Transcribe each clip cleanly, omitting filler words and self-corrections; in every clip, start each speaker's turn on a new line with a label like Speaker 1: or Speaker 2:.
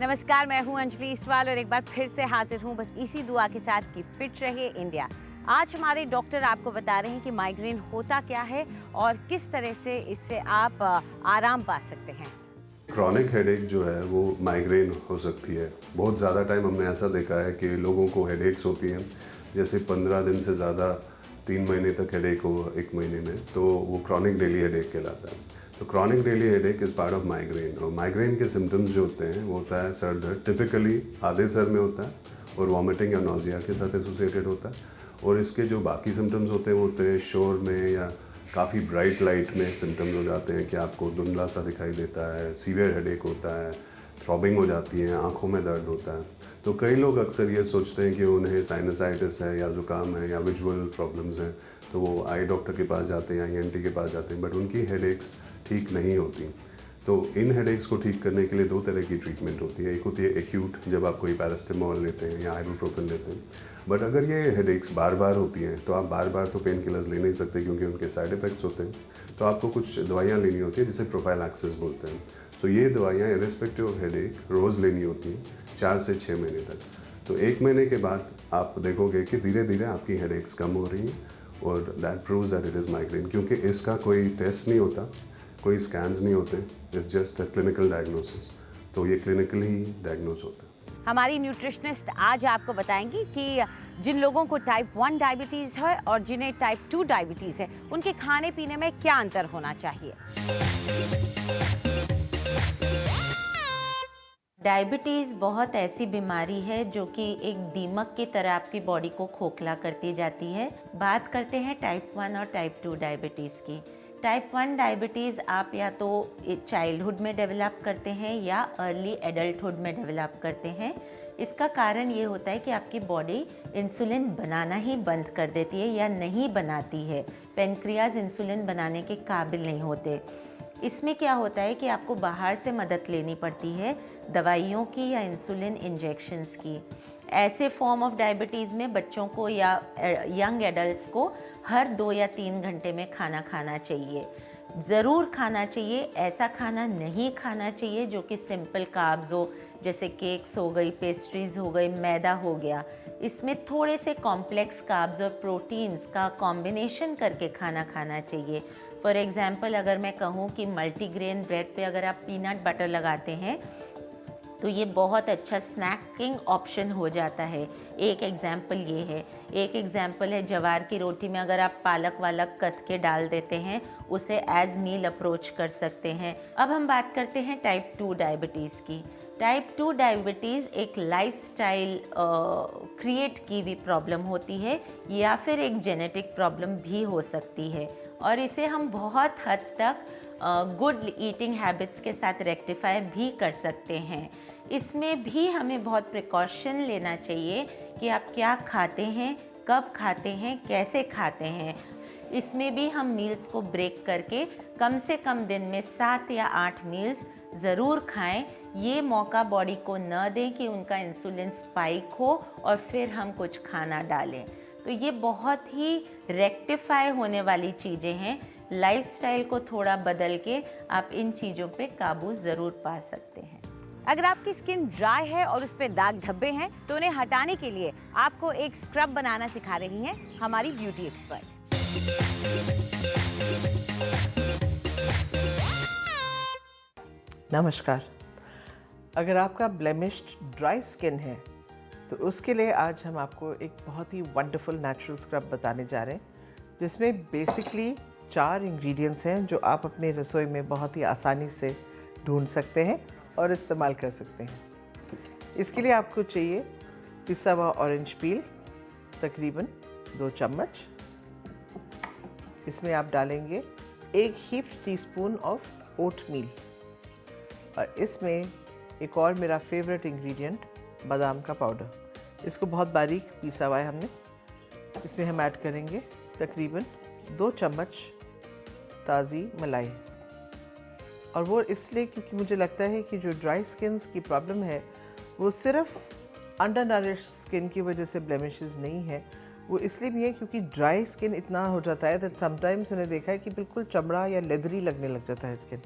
Speaker 1: नमस्कार, मैं हूं अंजलि इस्टवाल और एक बार फिर से हाजिर हूं बस इसी दुआ के साथ कि फिट रहे इंडिया। आज हमारे डॉक्टर आपको बता रहे हैं कि माइग्रेन होता क्या है और किस तरह से इससे आप आराम पा सकते हैं।
Speaker 2: क्रॉनिक हेडेक जो है वो माइग्रेन हो सकती है। बहुत ज़्यादा टाइम हमने ऐसा देखा है कि लोगों को हेडेक्स होती हैं, जैसे 15 दिन से ज़्यादा 3 महीने तक हेडेक हो 1 महीने में, तो वो क्रॉनिक डेली हेडेक कहलाता है। तो chronic daily headache is part of migraine. और माइग्रेन के सिम्टम्स जो होते हैं वो होता है सर दर्द, टिपिकली आधे सर में होता है और वॉमिटिंग या नोजिया के साथ एसोसिएटेड होता है। और इसके जो बाकी सिम्टम्स होते हैं वो होते हैं शोर में या काफ़ी ब्राइट लाइट में सिम्टम्स हो जाते हैं कि आपको धुंधला सा दिखाई देता है, सीवियर हेडेक होता है, थ्रॉबिंग हो जाती है, आंखों में दर्द होता है। तो कई लोग अक्सर ये सोचते हैं कि उन्हें साइनसाइटिस है या जुकाम है या विजुअल प्रॉब्लम्स हैं, तो वो आई डॉक्टर के पास जाते हैं या ENT के पास जाते हैं, बट उनकी हेडेक्स ठीक नहीं होती। तो इन हेडेक्स को ठीक करने के लिए 2 तरह की ट्रीटमेंट होती है। एक होती है एक्यूट, जब आप कोई पैरास्टामोल लेते हैं या आइबुप्रोफेन लेते हैं। बट अगर ये हेडेक्स बार बार होती हैं तो आप बार बार तो पेन किलर्स ले नहीं सकते क्योंकि उनके साइड इफ़ेक्ट्स होते हैं। तो आपको कुछ दवाइयाँ लेनी होती है जिसे प्रोफाइलैक्सिस बोलते हैं। तो ये दवाइयाँ इर्रिस्पेक्टिव ऑफ हेडेक रोज़ लेनी होती हैं 4 से 6 महीने तक। तो 1 महीने के बाद आप देखोगे कि धीरे धीरे आपकी हेडेक्स कम हो रही हैं और that proves that it is migraine, क्योंकि इसका कोई टेस्ट नहीं होता, कोई स्कैन्स नहीं होते, it's just a clinical diagnosis. तो ये क्लिनिकल ही डायग्नोस होता है।
Speaker 1: हमारी न्यूट्रिशनिस्ट आज आपको बताएंगी कि जिन लोगों को टाइप 1 डायबिटीज़ है और जिन्हें टाइप 2 डायबिटीज़ है, उनके खाने पीने में क्या अंतर होना चाहिए।
Speaker 3: डायबिटीज़ बहुत ऐसी बीमारी है जो कि एक दीमक की तरह आपकी बॉडी को खोखला करती जाती है। बात करते हैं टाइप 1 और टाइप 2 डायबिटीज़ की। टाइप 1 डायबिटीज़ आप या तो चाइल्डहुड में डेवलप करते हैं या अर्ली एडल्टहुड में डेवलप करते हैं। इसका कारण ये होता है कि आपकी बॉडी इंसुलिन बनाना ही बंद कर देती है या नहीं बनाती है। पेनक्रियाज इंसुलिन बनाने के काबिल नहीं होते। इसमें क्या होता है कि आपको बाहर से मदद लेनी पड़ती है, दवाइयों की या इंसुलिन इंजेक्शंस की। ऐसे फॉर्म ऑफ डायबिटीज़ में बच्चों को या यंग एडल्ट्स को हर 2 या 3 घंटे में खाना खाना चाहिए। ज़रूर खाना चाहिए, ऐसा खाना नहीं खाना चाहिए जो कि सिंपल कार्ब्स हो, जैसे केक्स हो गई, पेस्ट्रीज़ हो गई, मैदा हो गया। इसमें थोड़े से कॉम्प्लेक्स कार्ब्स और प्रोटीन्स का कॉम्बिनेशन करके खाना खाना चाहिए। फॉर एग्ज़ाम्पल, अगर मैं कहूँ कि मल्टीग्रेन ब्रेड पे अगर आप पीनट बटर लगाते हैं तो ये बहुत अच्छा स्नैकिंग ऑप्शन हो जाता है। एक एग्ज़ाम्पल ये है। एक एग्ज़ाम्पल है जवार की रोटी में अगर आप पालक वालक कस के डाल देते हैं, उसे एज मील अप्रोच कर सकते हैं। अब हम बात करते हैं टाइप 2 डायबिटीज़ की। टाइप 2 डायबिटीज़ एक लाइफस्टाइल क्रिएट की हुई प्रॉब्लम होती है या फिर एक जेनेटिक प्रॉब्लम भी हो सकती है, और इसे हम बहुत हद तक गुड ईटिंग हैबिट्स के साथ रेक्टिफाई भी कर सकते हैं। इसमें भी हमें बहुत प्रिकॉशन लेना चाहिए कि आप क्या खाते हैं, कब खाते हैं, कैसे खाते हैं। इसमें भी हम मील्स को ब्रेक करके कम से कम दिन में 7 या 8 मील्स ज़रूर खाएं। ये मौका बॉडी को न दें कि उनका इंसुलिन स्पाइक हो और फिर हम कुछ खाना डालें। तो ये बहुत ही रेक्टिफाई होने वाली चीज़ें हैं। लाइफस्टाइल को थोड़ा बदल के आप इन चीज़ों पे काबू ज़रूर पा सकते हैं।
Speaker 1: अगर आपकी स्किन ड्राई है और उस पर दाग धब्बे हैं तो उन्हें हटाने के लिए आपको एक स्क्रब बनाना सिखा रही हैं हमारी ब्यूटी एक्सपर्ट।
Speaker 4: नमस्कार। अगर आपका ब्लेमिश्ड ड्राई स्किन है तो उसके लिए आज हम आपको एक बहुत ही वंडरफुल नेचुरल स्क्रब बताने जा रहे हैं, जिसमें बेसिकली 4 इंग्रेडिएंट्स हैं जो आप अपनी रसोई में बहुत ही आसानी से ढूंढ सकते हैं और इस्तेमाल कर सकते हैं। इसके लिए आपको चाहिए पिसा हुआ ऑरेंज पील, तकरीबन 2 चम्मच। इसमें आप डालेंगे 1 हीप्ड टीस्पून ऑफ ओट मील, और इसमें एक और मेरा फेवरेट इंग्रेडिएंट बादाम का पाउडर। इसको बहुत बारीक पीसा हुआ है हमने। इसमें हम ऐड करेंगे तकरीबन 2 चम्मच ताज़ी मलाई, और वो इसलिए क्योंकि मुझे लगता है कि जो ड्राई स्किन्स की प्रॉब्लम है वो सिर्फ अंडर नरिश्ड स्किन की वजह से ब्लेमिशेस नहीं है, वो इसलिए भी है क्योंकि ड्राई स्किन इतना हो जाता है दैट समटाइम्स मैंने देखा है कि बिल्कुल चमड़ा या लेदरी लगने लग जाता है स्किन।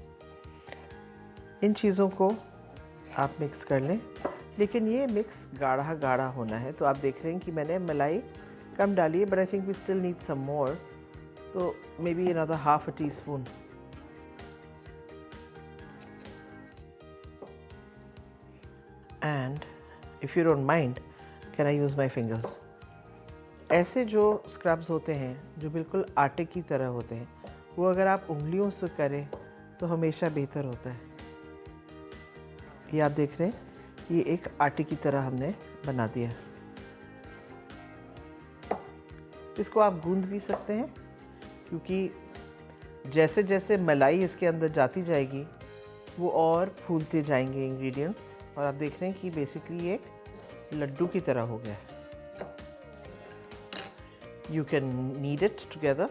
Speaker 4: इन चीज़ों को आप मिक्स कर लें, लेकिन ये मिक्स गाढ़ा गाढ़ा होना है। तो आप देख रहे हैं कि मैंने मलाई कम डाली है, but I think we still need some more, तो maybe another half a teaspoon. And if you don't mind, can I use my fingers. ऐसे जो स्क्रब्स होते हैं जो बिल्कुल आटे की तरह होते हैं, वो अगर आप उंगलियों से करें तो हमेशा बेहतर होता है। ये आप देख रहे हैं, ये एक आटे की तरह हमने बना दिया है। इसको आप गूंद भी सकते हैं, क्योंकि जैसे जैसे मलाई इसके अंदर जाती जाएगी वो और फूलते जाएंगे इंग्रेडिएंट्स, और आप देख रहे हैं कि बेसिकली ये एक लड्डू की तरह हो गया है। You can need it together,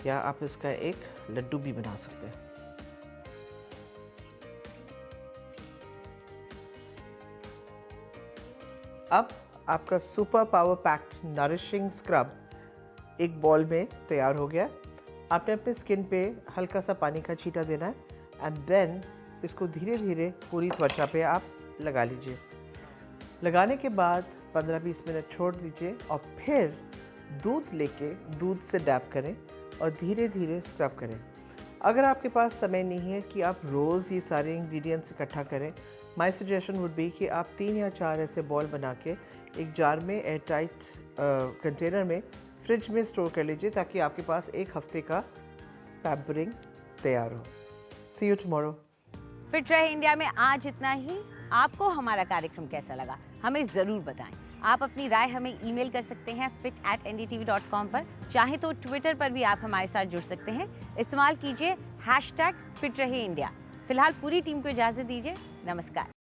Speaker 4: या आप इसका एक लड्डू भी बना सकते हैं। अब आपका super power packed nourishing scrub एक बॉल में तैयार हो गया। आपने अपने स्किन पे हल्का सा पानी का छींटा देना है, एंड देन इसको धीरे धीरे पूरी त्वचा पे आप लगा लीजिए। लगाने के बाद 15-20 मिनट छोड़ दीजिए, और फिर दूध लेके दूध से डैप करें और धीरे धीरे स्क्रब करें। अगर आपके पास समय नहीं है कि आप रोज़ ये सारे इंग्रेडिएंट्स इकट्ठा करें, माय सजेशन वुड बी कि आप 3 या 4 ऐसे बॉल बना के एक जार में एयर टाइट कंटेनर में फ्रिज में स्टोर कर लीजिए, ताकि आपके पास 1 हफ्ते का पैम्परिंग तैयार हो। सी यू टुमारो।
Speaker 1: फिट रहे इंडिया में आज इतना ही। आपको हमारा कार्यक्रम कैसा लगा हमें ज़रूर बताएं। आप अपनी राय हमें ईमेल कर सकते हैं fit@ndtv.com पर। चाहे तो ट्विटर पर भी आप हमारे साथ जुड़ सकते हैं। इस्तेमाल कीजिए #फिट रहे इंडिया। फिलहाल पूरी टीम को इजाज़त दीजिए। नमस्कार।